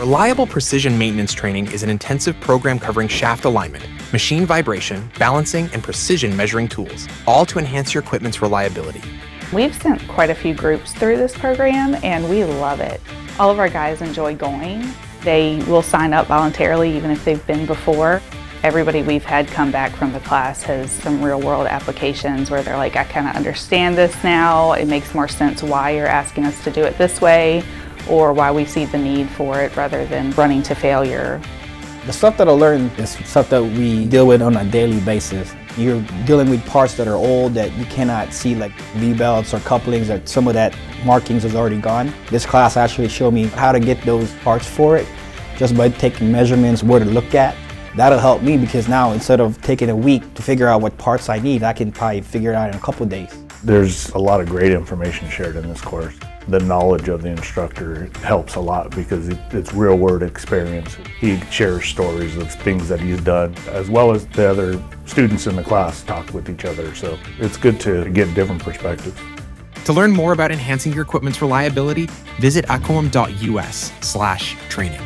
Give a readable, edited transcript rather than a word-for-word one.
Reliable precision maintenance training is an intensive program covering shaft alignment, machine vibration, balancing, and precision measuring tools, all to enhance your equipment's reliability. We've sent quite a few groups through this program and we love it. All of our guys enjoy going. They will sign up voluntarily even if they've been before. Everybody we've had come back from the class has some real world applications where they're like, I kind of understand this now. It makes more sense why you're asking us to do it this way, or why we see the need for it rather than running to failure. The stuff that I learned is stuff that we deal with on a daily basis. You're dealing with parts that are old that you cannot see, like V-belts or couplings, that some of that markings is already gone. This class actually showed me how to get those parts for it just by taking measurements, where to look at. That'll help me because now instead of taking a week to figure out what parts I need, I can probably figure it out in a couple of days. There's a lot of great information shared in this course. The knowledge of the instructor helps a lot because it's real world experience. He shares stories of things that he's done, as well as the other students in the class talk with each other. So it's good to get different perspectives. To learn more about enhancing your equipment's reliability, visit acoem.us/training.